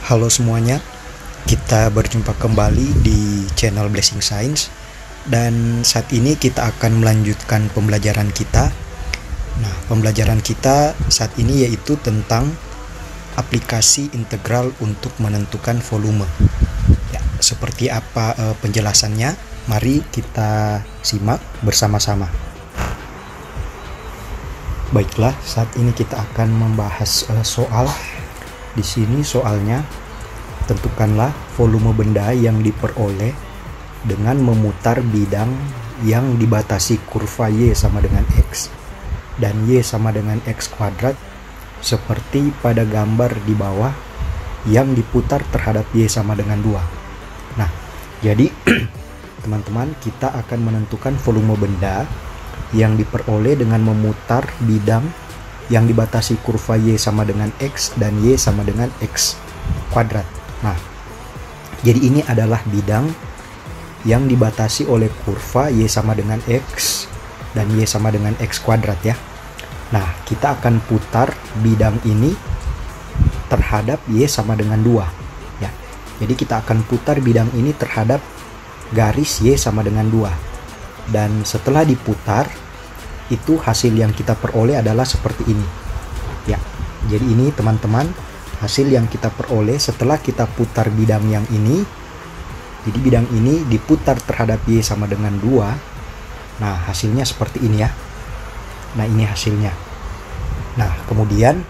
Halo semuanya, kita berjumpa kembali di channel Blessing Science dan saat ini kita akan melanjutkan pembelajaran kita. Nah, pembelajaran kita saat ini yaitu tentang aplikasi integral untuk menentukan volume. Ya, seperti apa penjelasannya? Mari kita simak bersama-sama. Baiklah, saat ini kita akan membahas soal. Di sini soalnya, tentukanlah volume benda yang diperoleh dengan memutar bidang yang dibatasi kurva Y sama dengan X dan Y sama dengan X kuadrat seperti pada gambar di bawah yang diputar terhadap Y sama dengan 2. Nah, jadi teman-teman, kita akan menentukan volume benda yang diperoleh dengan memutar bidang yang dibatasi kurva Y sama dengan X dan Y sama dengan X kuadrat. Nah, jadi ini adalah bidang yang dibatasi oleh kurva Y sama dengan X dan Y sama dengan X kuadrat ya. Nah, kita akan putar bidang ini terhadap Y sama dengan 2 ya. Jadi kita akan putar bidang ini terhadap garis Y sama dengan 2. Dan setelah diputar, itu hasil yang kita peroleh adalah seperti ini ya. Jadi ini teman-teman, hasil yang kita peroleh setelah kita putar bidang yang ini. Jadi bidang ini diputar terhadap Y sama dengan 2. Nah, hasilnya seperti ini ya. Nah, ini hasilnya. Nah, kemudian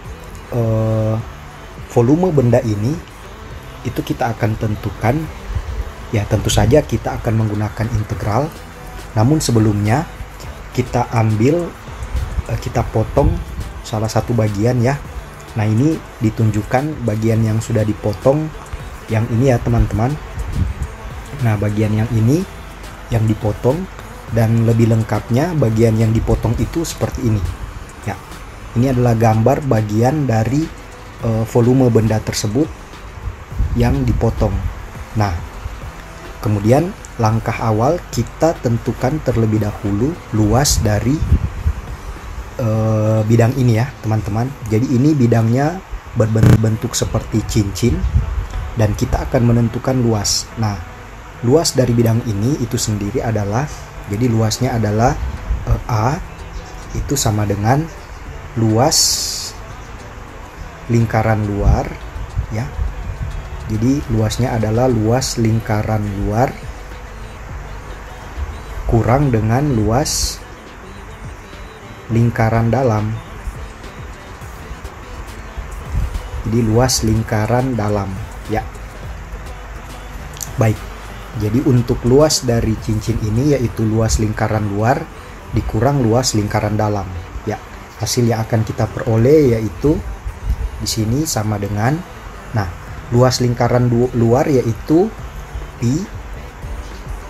volume benda ini itu kita akan tentukan ya, tentu saja kita akan menggunakan integral. Namun sebelumnya kita ambil, kita potong salah satu bagian ya. Nah, ini ditunjukkan bagian yang sudah dipotong, yang ini ya teman-teman. Nah, bagian yang ini yang dipotong, dan lebih lengkapnya bagian yang dipotong itu seperti ini ya. Ini adalah gambar bagian dari volume benda tersebut yang dipotong. Nah, kemudian langkah awal kita tentukan terlebih dahulu luas dari bidang ini ya teman-teman. Jadi ini bidangnya berbentuk seperti cincin dan kita akan menentukan luas. Nah, luas dari bidang ini itu sendiri adalah, jadi luasnya adalah A itu sama dengan luas lingkaran luar ya. Jadi luasnya adalah luas lingkaran luar kurang dengan luas lingkaran dalam. Jadi luas lingkaran dalam ya. Baik, jadi untuk luas dari cincin ini yaitu luas lingkaran luar dikurang luas lingkaran dalam ya. Hasil yang akan kita peroleh yaitu di sini sama dengan, nah, luas lingkaran luar yaitu pi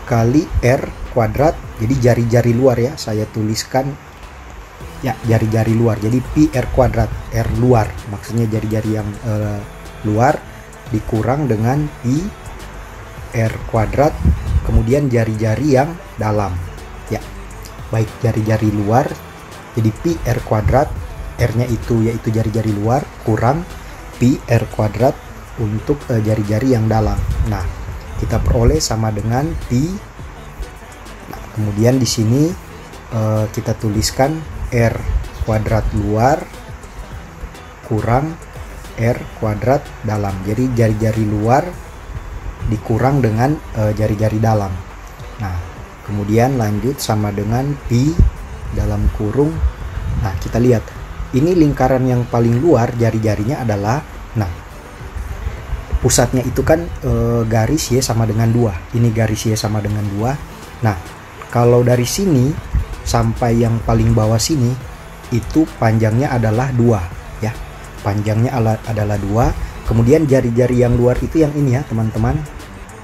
kali R kuadrat. Jadi jari-jari luar ya, saya tuliskan ya, jari-jari luar. Jadi pi R kuadrat, R luar maksudnya jari-jari yang luar dikurang dengan pi R kuadrat, kemudian jari-jari yang dalam ya. Baik, jari-jari luar jadi pi R kuadrat, R nya itu yaitu jari-jari luar, kurang pi R kuadrat untuk jari-jari yang dalam. Nah, kita peroleh sama dengan pi. Nah, kemudian di sini kita tuliskan R kuadrat luar kurang R kuadrat dalam. Jadi jari-jari luar dikurang dengan jari-jari dalam. Nah, kemudian lanjut sama dengan pi dalam kurung. Nah, kita lihat ini lingkaran yang paling luar, jari-jarinya adalah, nah, pusatnya itu kan garis Y sama dengan 2. Ini garis Y sama dengan 2. Nah, kalau dari sini sampai yang paling bawah sini itu panjangnya adalah 2 ya. Panjangnya adalah 2. Kemudian jari-jari yang luar itu yang ini ya, teman-teman.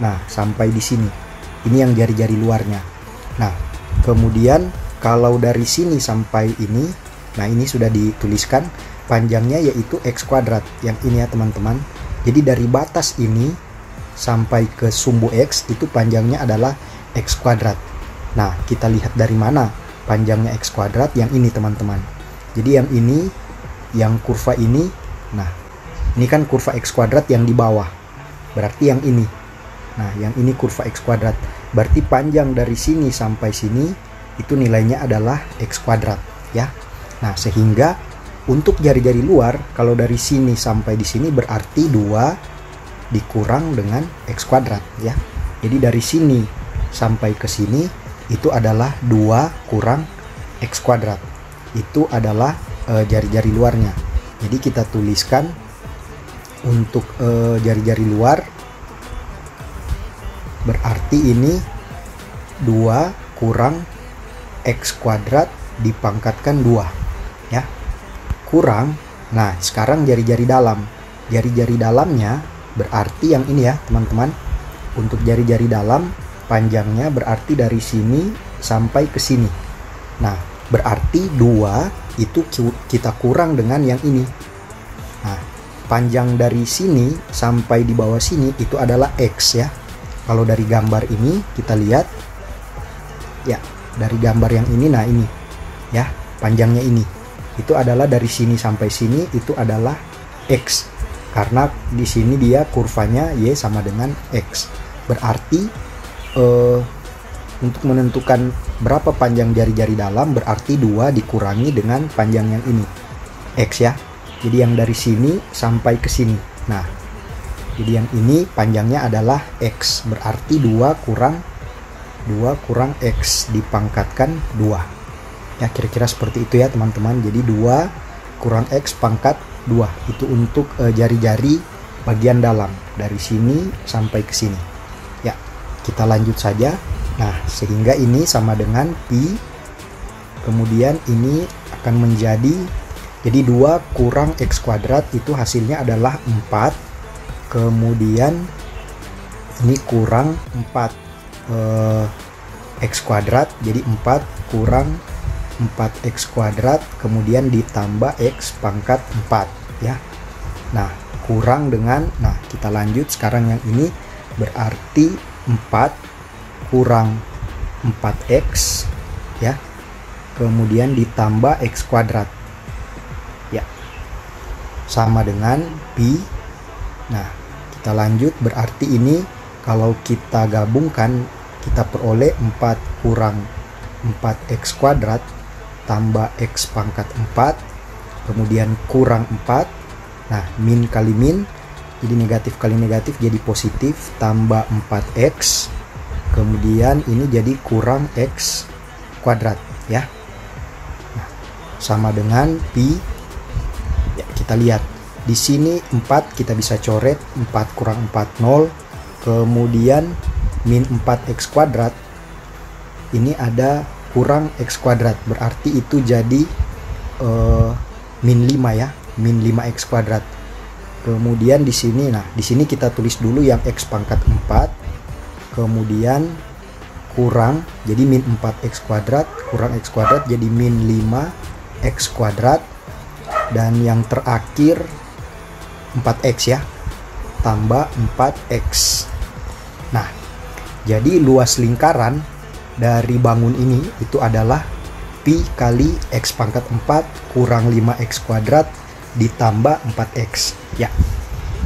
Nah, sampai di sini. Ini yang jari-jari luarnya. Nah, kemudian kalau dari sini sampai ini, nah ini sudah dituliskan panjangnya yaitu X kuadrat. Yang ini ya, teman-teman. Jadi dari batas ini sampai ke sumbu X itu panjangnya adalah X kuadrat. Nah, kita lihat dari mana panjangnya X kuadrat. Yang ini teman-teman. Jadi yang ini, yang kurva ini, nah Ini kan kurva X kuadrat yang di bawah, berarti yang ini. Nah, yang ini kurva X kuadrat, berarti panjang dari sini sampai sini itu nilainya adalah X kuadrat ya. Nah, sehingga untuk jari-jari luar, kalau dari sini sampai di sini berarti 2 dikurang dengan X kuadrat ya. Jadi dari sini sampai ke sini itu adalah 2 kurang X kuadrat. Itu adalah jari-jari luarnya. Jadi kita tuliskan untuk jari-jari luar, berarti ini 2 kurang X kuadrat dipangkatkan 2 ya, kurang. Nah, sekarang jari-jari dalam. Jari-jari dalamnya berarti yang ini ya teman-teman. Untuk jari-jari dalam panjangnya berarti dari sini sampai ke sini. Nah, berarti 2 itu kita kurang dengan yang ini. Nah, panjang dari sini sampai di bawah sini itu adalah X ya. Kalau dari gambar ini kita lihat ya, dari gambar yang ini, nah ini ya, panjangnya ini itu adalah dari sini sampai sini itu adalah X, karena di sini dia kurvanya Y sama dengan X. Berarti untuk menentukan berapa panjang jari-jari dalam berarti 2 dikurangi dengan panjang yang ini X ya. Jadi yang dari sini sampai ke sini. Nah, jadi yang ini panjangnya adalah X, berarti 2 kurang X dipangkatkan 2 ya, kira-kira seperti itu ya teman-teman. Jadi 2 kurang X pangkat 2 itu untuk jari-jari bagian dalam dari sini sampai ke sini ya. Kita lanjut saja. Nah, sehingga ini sama dengan pi, kemudian ini akan menjadi, jadi 2 kurang X kuadrat itu hasilnya adalah 4, kemudian ini kurang 4 X kuadrat, jadi 4 kurang 4X kuadrat, kemudian ditambah X pangkat 4 ya. Nah, kurang dengan, nah kita lanjut sekarang yang ini, berarti 4 kurang 4X ya, kemudian ditambah X kuadrat ya, sama dengan pi. Nah, kita lanjut, berarti ini kalau kita gabungkan kita peroleh 4 kurang 4X kuadrat tambah X pangkat 4 kemudian kurang 4. Nah, min kali min, jadi negatif kali negatif jadi positif, tambah 4X, kemudian ini jadi kurang X kuadrat ya. Nah, sama dengan pi ya, kita lihat di sini 4 kita bisa coret, 4 kurang 4 0, kemudian min 4X kuadrat ini ada kurang X kuadrat, berarti itu jadi min 5 ya, min 5X kuadrat. Kemudian di sini, nah di sini kita tulis dulu yang X pangkat 4, kemudian kurang, jadi min 4X kuadrat kurang X kuadrat jadi min 5X kuadrat, dan yang terakhir 4X ya, tambah 4X. Nah, jadi luas lingkaran dari bangun ini itu adalah pi kali X pangkat 4 kurang 5X kuadrat ditambah 4X ya.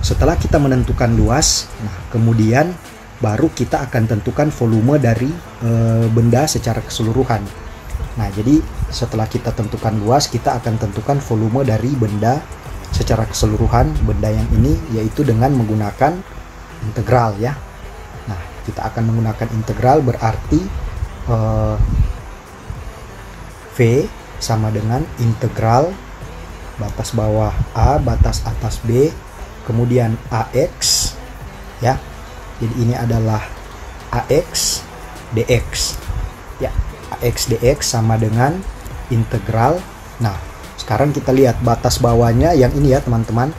Setelah kita menentukan luas, nah kemudian baru kita akan tentukan volume dari benda secara keseluruhan. Nah, jadi setelah kita tentukan luas, kita akan tentukan volume dari benda secara keseluruhan, benda yang ini, yaitu dengan menggunakan integral ya. Nah, kita akan menggunakan integral, berarti V sama dengan integral batas bawah A batas atas B kemudian AX ya. Jadi ini adalah AX dx ya, AX dx sama dengan integral. Nah, sekarang kita lihat batas bawahnya yang ini ya teman-teman.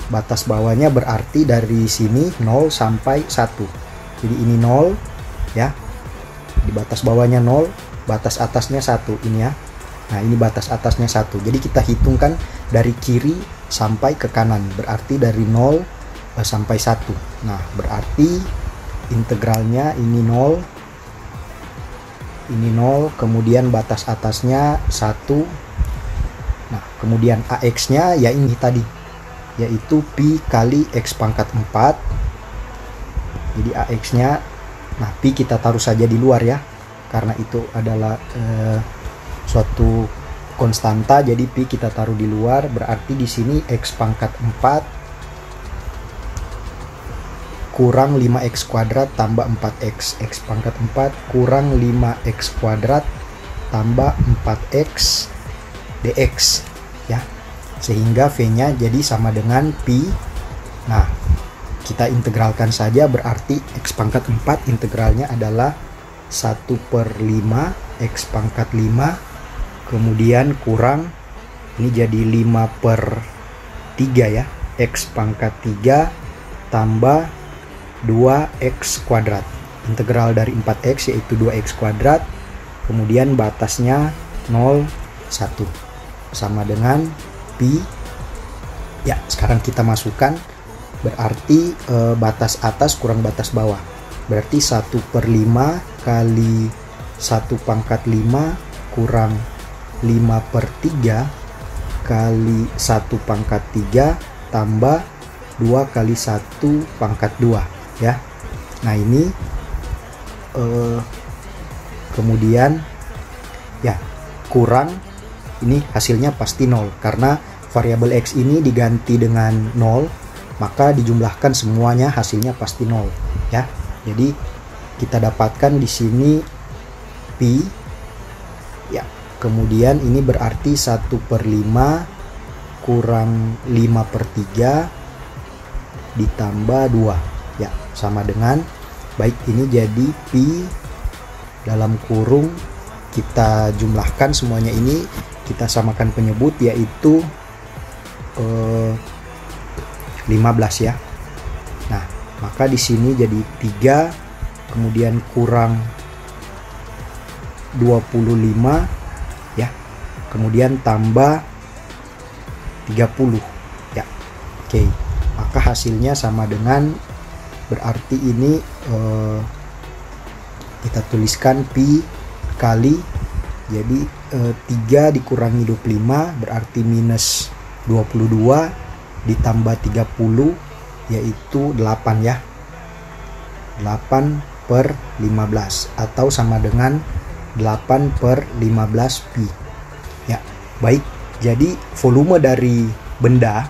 Batas bawahnya berarti dari sini 0 sampai 1. Jadi ini 0 ya. Di batas bawahnya 0, batas atasnya 1 ini ya. Nah, ini batas atasnya 1. Jadi kita hitungkan dari kiri sampai ke kanan, berarti dari 0 sampai 1. Nah, berarti integralnya ini 0, ini 0, kemudian batas atasnya 1. Nah, kemudian AX-nya ya ini tadi. yaitu pi kali X pangkat 4. Jadi AX nya, nah pi kita taruh saja di luar ya, karena itu adalah suatu konstanta, jadi pi kita taruh di luar. Berarti di sini X pangkat 4 kurang 5X kuadrat tambah 4X. X pangkat 4 kurang 5X kuadrat tambah 4X dx ya, sehingga V-nya jadi sama dengan pi. Nah, kita integralkan saja, berarti X pangkat 4 integralnya adalah 1/5 X pangkat 5, kemudian kurang, ini jadi 5/3 ya, X pangkat 3 tambah 2X kuadrat. Integral dari 4X yaitu 2X kuadrat, kemudian batasnya 0, 1 sama dengan pi. Ya, sekarang kita masukkan, berarti batas atas kurang batas bawah, berarti 1/5 kali 1 pangkat 5 kurang 5/3 kali 1 pangkat 3 tambah 2 kali 1 pangkat 2 ya. Nah ini kemudian ya kurang, ini hasilnya pasti 0 karena variabel X ini diganti dengan 0, maka dijumlahkan semuanya hasilnya pasti 0 ya. Jadi kita dapatkan di sini pi ya, kemudian ini berarti 1/5 kurang 5/3 ditambah 2 ya, sama dengan, baik, ini jadi pi dalam kurung, kita jumlahkan semuanya, ini kita samakan penyebut yaitu 15 ya. Nah, maka di sini jadi 3, kemudian kurang 25 ya, kemudian tambah 30 ya. Oke, maka hasilnya sama dengan, berarti ini kita tuliskan pi kali, jadi 3 dikurangi 25 berarti minus 22 ditambah 30 yaitu 8 ya, 8/15 atau sama dengan 8/15 pi ya. Baik, jadi volume dari benda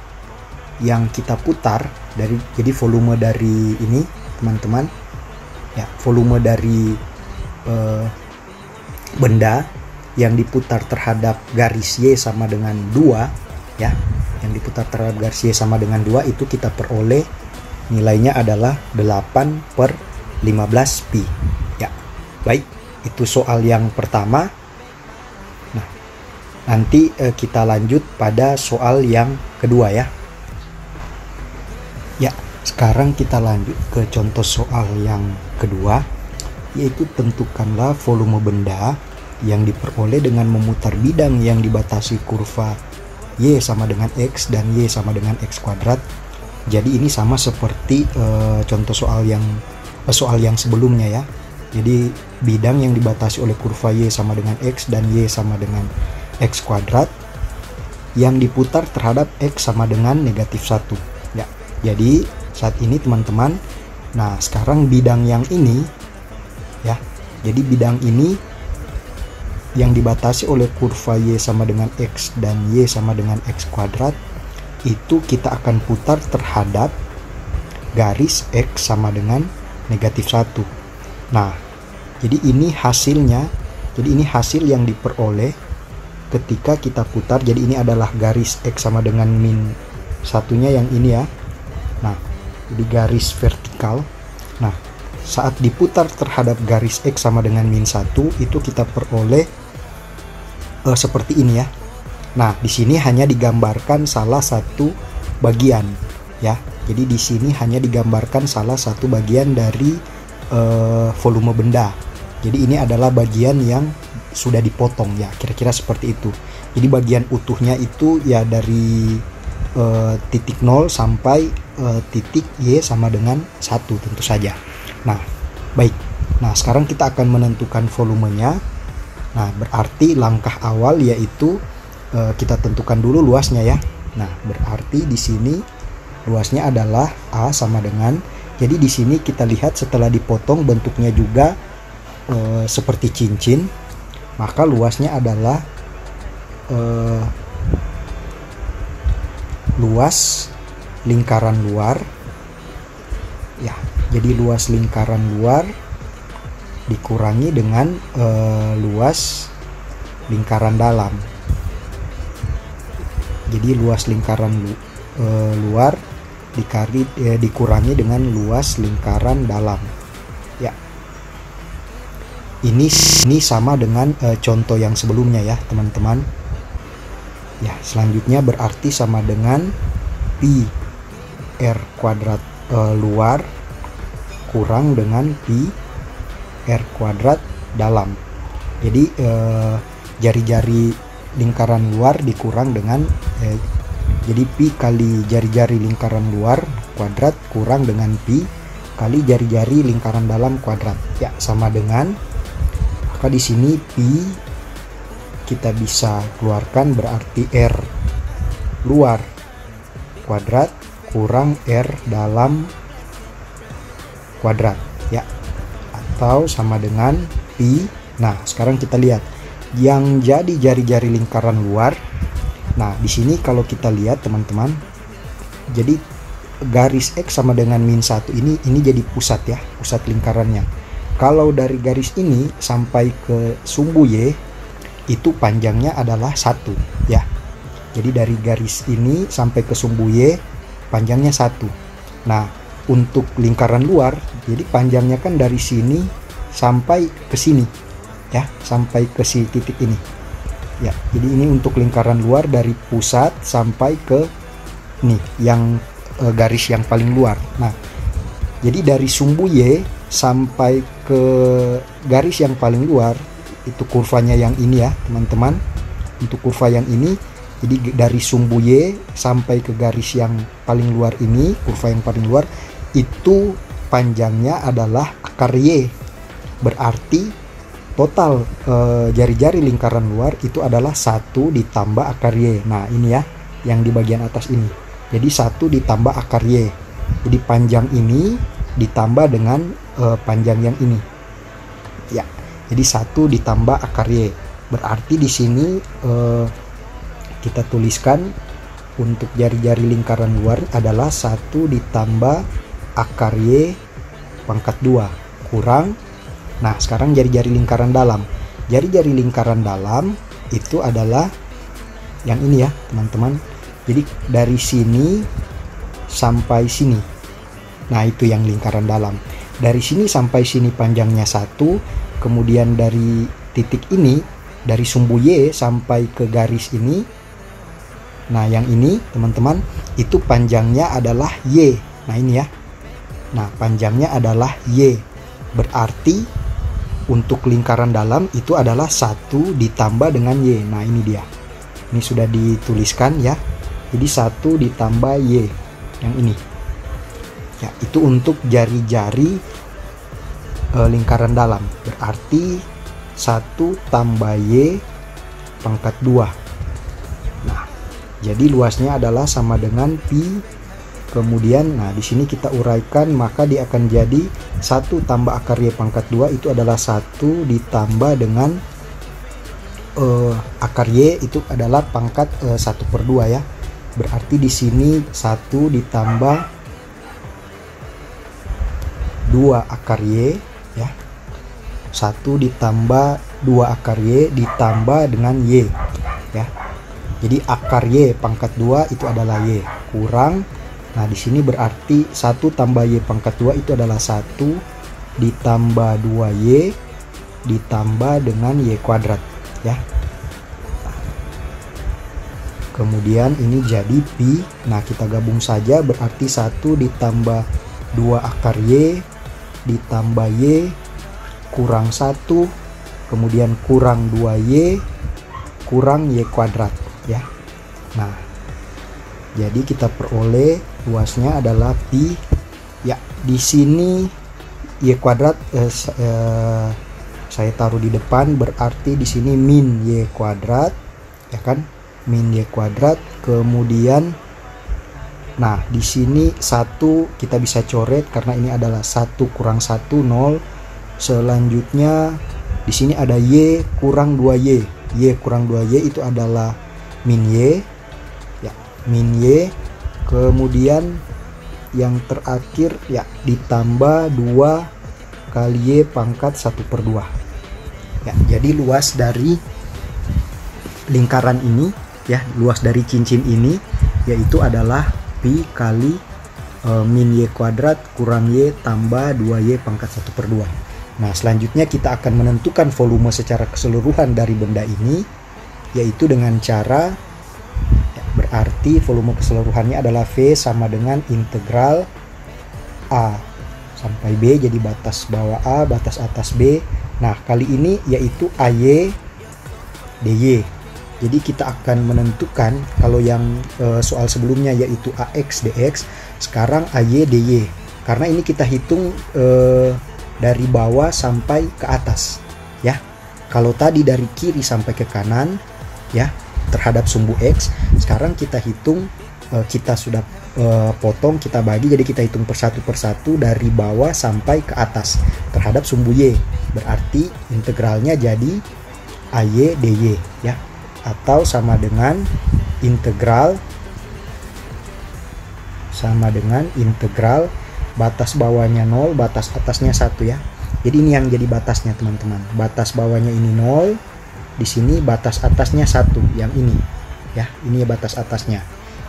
yang kita putar jadi volume dari ini teman-teman ya, volume dari benda yang diputar terhadap garis Y sama dengan 2 ya, yang diputar terhadap garis Y sama dengan 2 itu kita peroleh nilainya adalah 8/15 pi ya. Baik, itu soal yang pertama. Nah, nanti kita lanjut pada soal yang kedua ya. Ya, sekarang kita lanjut ke contoh soal yang kedua, yaitu tentukanlah volume benda yang diperoleh dengan memutar bidang yang dibatasi kurva Y sama dengan X dan Y sama dengan X kuadrat. Jadi ini sama seperti contoh soal yang sebelumnya ya. Jadi bidang yang dibatasi oleh kurva Y sama dengan X dan Y sama dengan X kuadrat yang diputar terhadap X sama dengan -1 ya. Jadi saat ini teman-teman, nah sekarang bidang yang ini ya, jadi bidang ini yang dibatasi oleh kurva Y sama dengan X dan Y sama dengan X kuadrat, itu kita akan putar terhadap garis X sama dengan -1. Nah, jadi ini hasilnya, jadi ini hasil yang diperoleh ketika kita putar. Jadi ini adalah garis X sama dengan -1-nya yang ini ya. Nah, jadi garis vertikal. Nah, saat diputar terhadap garis X sama dengan -1 itu kita peroleh seperti ini ya. Nah, di sini hanya digambarkan salah satu bagian ya. Jadi di sini hanya digambarkan salah satu bagian dari volume benda. Jadi ini adalah bagian yang sudah dipotong ya, kira-kira seperti itu. Jadi bagian utuhnya itu ya dari titik 0 sampai titik Y sama dengan 1 tentu saja. Nah, baik. Nah, sekarang kita akan menentukan volumenya. Nah, berarti langkah awal yaitu kita tentukan dulu luasnya ya. Nah, berarti di sini luasnya adalah A sama dengan, jadi di sini kita lihat setelah dipotong bentuknya juga seperti cincin, maka luasnya adalah luas lingkaran luar ya. Jadi luas lingkaran luar dikurangi dengan luas lingkaran dalam. Jadi luas lingkaran luar dikurangi dengan luas lingkaran dalam ya. Ini sama dengan contoh yang sebelumnya ya teman-teman ya. Selanjutnya berarti sama dengan pi r kuadrat luar kurang dengan pi r kuadrat dalam. Jadi jari-jari lingkaran luar dikurang dengan jadi pi kali jari-jari lingkaran luar kuadrat kurang dengan pi kali jari-jari lingkaran dalam kuadrat ya, sama dengan, maka di sini pi kita bisa keluarkan berarti r luar kuadrat kurang r dalam kuadrat ya, atau sama dengan pi. Nah, sekarang kita lihat yang jadi jari-jari lingkaran luar. Nah, di sini kalau kita lihat teman-teman, jadi garis X sama dengan -1 ini jadi pusat ya, pusat lingkarannya. Kalau dari garis ini sampai ke sumbu Y itu panjangnya adalah 1 ya. Jadi dari garis ini sampai ke sumbu Y panjangnya 1. Nah, untuk lingkaran luar, jadi panjangnya kan dari sini sampai ke sini ya, sampai ke si titik ini ya. Jadi ini untuk lingkaran luar dari pusat sampai ke nih yang garis yang paling luar. Nah, jadi dari sumbu Y sampai ke garis yang paling luar itu kurvanya yang ini ya teman-teman. Untuk kurva yang ini, jadi dari sumbu Y sampai ke garis yang paling luar ini, kurva yang paling luar itu panjangnya adalah akar Y. Berarti total jari-jari lingkaran luar itu adalah 1 ditambah akar Y. Nah, ini ya yang di bagian atas ini. Jadi 1 ditambah akar Y. Jadi panjang ini ditambah dengan panjang yang ini ya. Jadi 1 ditambah akar Y. Berarti di sini kita tuliskan untuk jari-jari lingkaran luar adalah 1 ditambah akar Y pangkat 2 kurang. Nah, sekarang jari-jari lingkaran dalam. Jari-jari lingkaran dalam itu adalah yang ini ya teman-teman. Jadi dari sini sampai sini. Nah, itu yang lingkaran dalam. Dari sini sampai sini panjangnya 1. Kemudian dari titik ini, dari sumbu Y sampai ke garis ini. Nah, yang ini teman-teman itu panjangnya adalah Y. Nah, ini ya. Nah, panjangnya adalah Y. Berarti untuk lingkaran dalam itu adalah 1 ditambah dengan Y. Nah, ini dia. Ini sudah dituliskan ya. Jadi 1 ditambah Y. Yang ini. Ya, itu untuk jari-jari lingkaran dalam. Berarti 1 tambah Y pangkat 2. Nah, jadi luasnya adalah sama dengan pi. Kemudian, nah di sini kita uraikan, maka dia akan jadi 1 tambah akar Y pangkat 2 itu adalah 1 ditambah dengan akar Y itu adalah pangkat 1/2 ya. Berarti di sini 1 ditambah 2 akar Y ya. 1 ditambah 2 akar Y ditambah dengan Y ya. Jadi akar Y pangkat 2 itu adalah Y kurang. Nah, di sini berarti 1 tambah Y pangkat 2 itu adalah 1 ditambah 2Y ditambah dengan Y kuadrat ya. Kemudian ini jadi pi. Nah, kita gabung saja, berarti 1 ditambah 2 akar Y ditambah Y kurang 1, kemudian kurang 2Y kurang Y kuadrat ya. Nah, jadi kita peroleh luasnya adalah pi ya. Di sini Y kuadrat saya taruh di depan, berarti di sini min Y kuadrat ya kan, min Y kuadrat, kemudian Nah, di sini 1 kita bisa coret karena ini adalah 1 kurang 1 0. Selanjutnya di sini ada Y kurang 2Y. Y kurang 2Y itu adalah min Y. Ya, min Y. Kemudian yang terakhir ya ditambah 2 kali Y pangkat 1/2. Ya, jadi luas dari lingkaran ini ya, luas dari cincin ini yaitu adalah pi kali min Y kuadrat kurang Y tambah 2Y pangkat 1/2. Nah, selanjutnya kita akan menentukan volume secara keseluruhan dari benda ini, yaitu dengan cara ya, berarti volume keseluruhannya adalah V sama dengan integral A sampai B, jadi batas bawah A, batas atas B. Nah, kali ini yaitu AY DY. Jadi kita akan menentukan, kalau yang soal sebelumnya yaitu AX DX, sekarang AY DY. Karena ini kita hitung dari bawah sampai ke atas ya. Kalau tadi dari kiri sampai ke kanan ya terhadap sumbu X, sekarang kita hitung, kita sudah potong, kita bagi, jadi kita hitung persatu dari bawah sampai ke atas terhadap sumbu Y. Berarti integralnya jadi AY DY ya, atau sama dengan integral batas bawahnya 0, batas atasnya 1 ya. Jadi ini yang jadi batasnya teman-teman. Batas bawahnya ini 0, di sini batas atasnya 1, yang ini ya. Ini batas atasnya.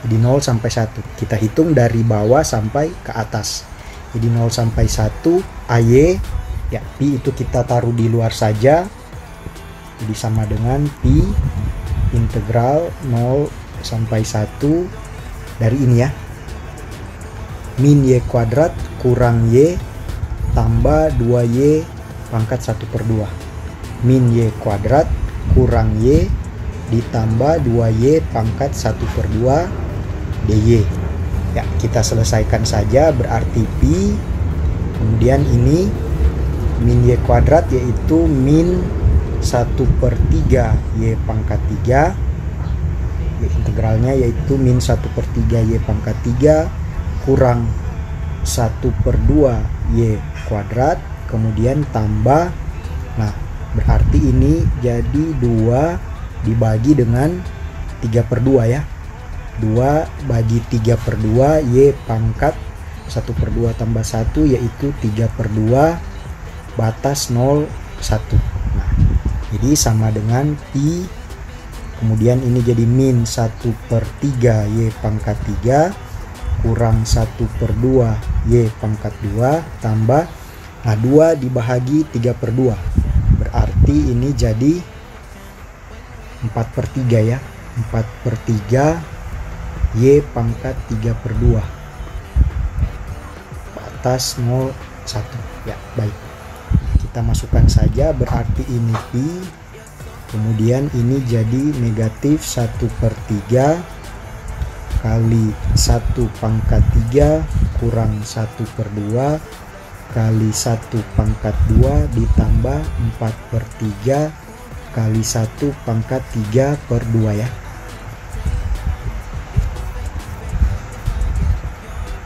Jadi 0 sampai 1. Kita hitung dari bawah sampai ke atas. Jadi 0 sampai 1 AY ya, pi itu kita taruh di luar saja. Jadi sama dengan pi integral 0 sampai 1 dari ini ya, min Y kuadrat kurang Y tambah 2Y pangkat 1/2. Min Y kuadrat kurang Y ditambah 2Y pangkat 1/2 DY. Ya, kita selesaikan saja, berarti pi, kemudian ini min Y kuadrat yaitu min 1/3 Y pangkat 3. Ya, integralnya yaitu min 1/3 Y pangkat 3 kurang 1/2 Y kuadrat, kemudian tambah, nah berarti ini jadi 2 dibagi dengan 3/2 ya. 2 bagi 3/2 Y pangkat 1/2 tambah 1 yaitu 3/2 batas 0 1. Nah, jadi sama dengan pi, kemudian ini jadi min 1/3 Y pangkat 3 kurang 1/2 Y pangkat 2 tambah, nah 2 dibagi 3/2 berarti ini jadi 4/3 ya. 4/3 Y pangkat 3/2 batas 0 1 ya. Baik, kita masukkan saja, berarti ini pi, kemudian ini jadi negatif 1/3 kali 1 pangkat 3 kurang 1/2 kali 1 pangkat 2 ditambah 4/3 kali 1 pangkat 3/2 ya.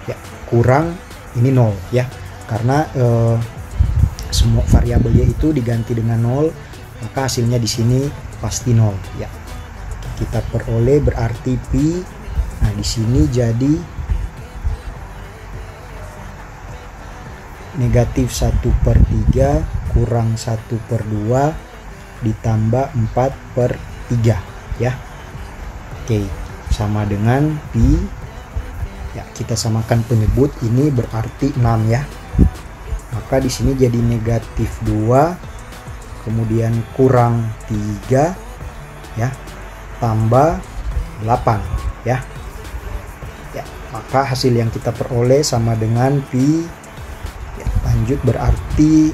Ya, kurang ini 0 ya, karena semua variabelnya itu diganti dengan 0, maka hasilnya di sini pasti 0 ya. Kita peroleh berarti pi, nah di sini jadi negatif 1/3 kurang 1/2 ditambah 4/3 ya. Oke, sama dengan pi ya, kita samakan penyebut, ini berarti 6 ya. Maka di sini jadi negatif 2, kemudian kurang 3 ya, tambah 8 ya. Ya, maka hasil yang kita peroleh sama dengan pi ya. Lanjut, berarti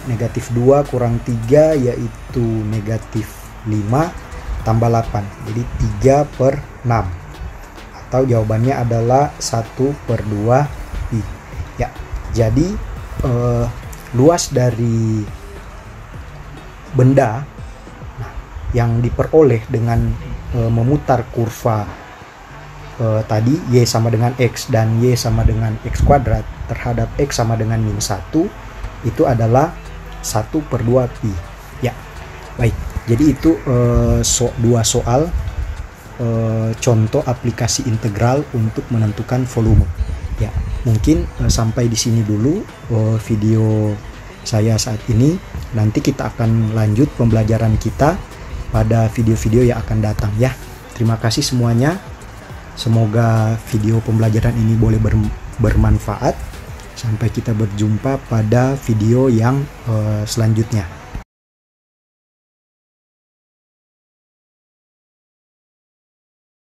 negatif 2 kurang 3 yaitu negatif 5 tambah 8, jadi 3/6, atau jawabannya adalah 1/2 pi ya. Jadi luas dari benda yang diperoleh dengan memutar kurva tadi Y sama dengan X dan Y sama dengan X kuadrat terhadap X sama dengan min 1 itu adalah 1/2 pi. Ya, baik. Jadi itu dua soal contoh aplikasi integral untuk menentukan volume. Ya, mungkin sampai di sini dulu video saya saat ini. Nanti kita akan lanjut pembelajaran kita pada video-video yang akan datang ya. Terima kasih semuanya. Semoga video pembelajaran ini boleh bermanfaat. Sampai kita berjumpa pada video yang selanjutnya.